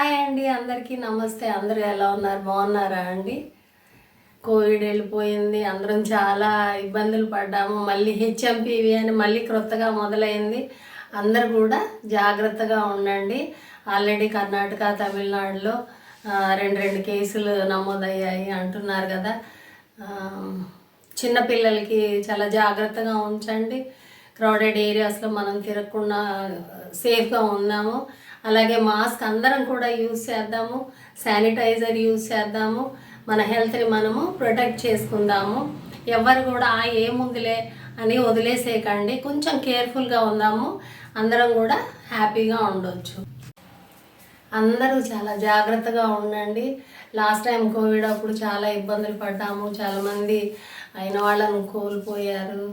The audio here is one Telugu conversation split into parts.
హాయ్ అండి, అందరికీ నమస్తే. అందరూ ఎలా ఉన్నారు? బాగున్నారా అండి? కోవిడ్ వెళ్ళిపోయింది, అందరం చాలా ఇబ్బందులు పడ్డాము. మళ్ళీ హెచ్ఎంపీవి అని మళ్ళీ క్రొత్తగా మొదలైంది. అందరు కూడా జాగ్రత్తగా ఉండండి. ఆల్రెడీ కర్ణాటక, తమిళనాడులో రెండు కేసులు నమోదయ్యాయి అంటున్నారు కదా. చిన్నపిల్లలకి చాలా జాగ్రత్తగా ఉంచండి. క్రౌడెడ్ ఏరియాస్లో మనం తిరగకుండా సేఫ్గా ఉన్నాము. అలాగే మాస్క్ అందరం కూడా యూజ్ చేద్దాము, శానిటైజర్ యూజ్ చేద్దాము, మన హెల్త్ని మనము ప్రొటెక్ట్ చేసుకుందాము. ఎవరు కూడా ఏముందిలే అని వదిలేసేయకండి. కొంచెం కేర్ఫుల్గా ఉందాము, అందరం కూడా హ్యాపీగా ఉండొచ్చు. అందరూ చాలా జాగ్రత్తగా ఉండండి. లాస్ట్ టైం కోవిడ్ అప్పుడు చాలా ఇబ్బందులు పడ్డాము, చాలామంది అయిన వాళ్ళను కోల్పోయారు.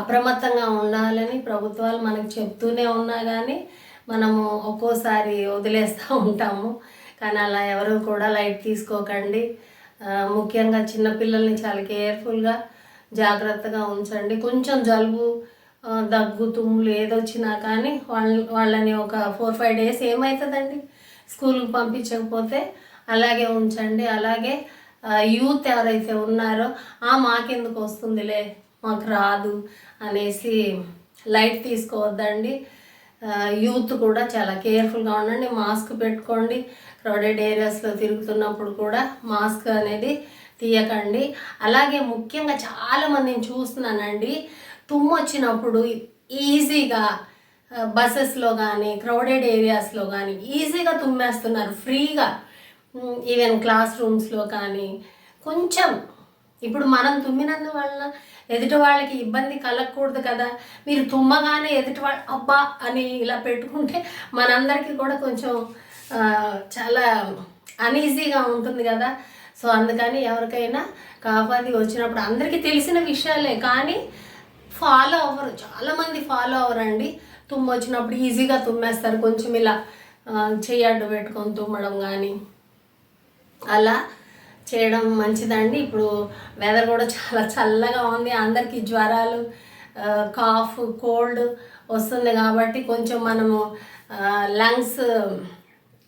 అప్రమత్తంగా ఉండాలని ప్రభుత్వాలు మనకు చెప్తూనే ఉన్నా కానీ మనము ఒక్కోసారి వదిలేస్తూ ఉంటాము. కానీ అలా ఎవరు కూడా లైట్ తీసుకోకండి. ముఖ్యంగా చిన్నపిల్లల్ని చాలా కేర్ఫుల్గా జాగ్రత్తగా ఉంచండి. కొంచెం జలుబు, దగ్గు, తుమ్ములు ఏదొచ్చినా కానీ వాళ్ళని ఒక 4-5 డేస్ ఏమవుతుందండి, స్కూల్కి పంపించకపోతే అలాగే ఉంచండి. అలాగే యూత్ ఎవరైతే ఉన్నారో మాకెందుకు వస్తుందిలే, మాకు రాదు అనేసి లైట్ తీసుకోవద్దండి. యూత్ కూడా చాలా కేర్ఫుల్గా ఉండండి. మాస్క్ పెట్టుకోండి. క్రౌడెడ్ ఏరియాస్లో తిరుగుతున్నప్పుడు కూడా మాస్క్ అనేది తీయకండి. అలాగే ముఖ్యంగా చాలామందిని చూస్తున్నానండి, తుమ్ము వచ్చినప్పుడు ఈజీగా బస్సెస్లో కానీ క్రౌడెడ్ ఏరియాస్లో కానీ ఈజీగా తుమ్మేస్తున్నారు ఫ్రీగా. ఈవెన్ క్లాస్ రూమ్స్లో కానీ కొంచెం ఇప్పుడు మనం తుమ్మినందువలన ఎదుటి వాళ్ళకి ఇబ్బంది కలగకూడదు కదా. మీరు తుమ్మగానే ఎదుటి వాళ్ళు అబ్బా అని ఇలా పెట్టుకుంటే మనందరికీ కూడా కొంచెం చాలా అన్ఈజీగా ఉంటుంది కదా. సో అందుకని ఎవరికైనా కాఫాది వచ్చినప్పుడు అందరికీ తెలిసిన విషయాలే కానీ ఫాలో అవ్వరు, చాలామంది ఫాలో అవ్వరండి. తుమ్ము వచ్చినప్పుడు ఈజీగా తుమ్మేస్తారు, కొంచెం ఇలా చెయ్యడ్డు పెట్టుకొని తుమ్మడం కానీ అలా చేయడం మంచిదండి. ఇప్పుడు వెదర్ కూడా చాలా చల్లగా ఉంది, అందరికీ జ్వరాలు, కాఫ్, కోల్డ్ వస్తుంది కాబట్టి కొంచెం మనము లంగ్స్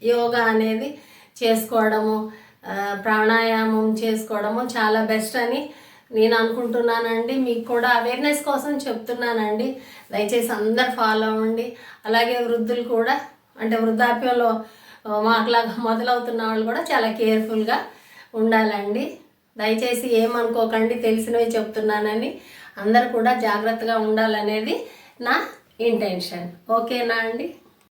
యోగా అనేది చేసుకోవడము, ప్రాణాయామం చేసుకోవడము చాలా బెస్ట్ అని నేను అనుకుంటున్నానండి. మీకు కూడా అవేర్నెస్ కోసం చెప్తున్నానండి. దయచేసి అందరు ఫాలో అవ్వండి. అలాగే వృద్ధులు కూడా, అంటే వృద్ధాప్యంలో మాకులాగా మొదలవుతున్న వాళ్ళు కూడా చాలా కేర్ఫుల్గా ఉండాలండి. దయచేసి ఏమనుకోకండి, తెలిసినవి చెప్తున్నానని. అందరు కూడా జాగ్రత్తగా ఉండాలనేది నా ఇంటెన్షన్. ఓకేనా అండి?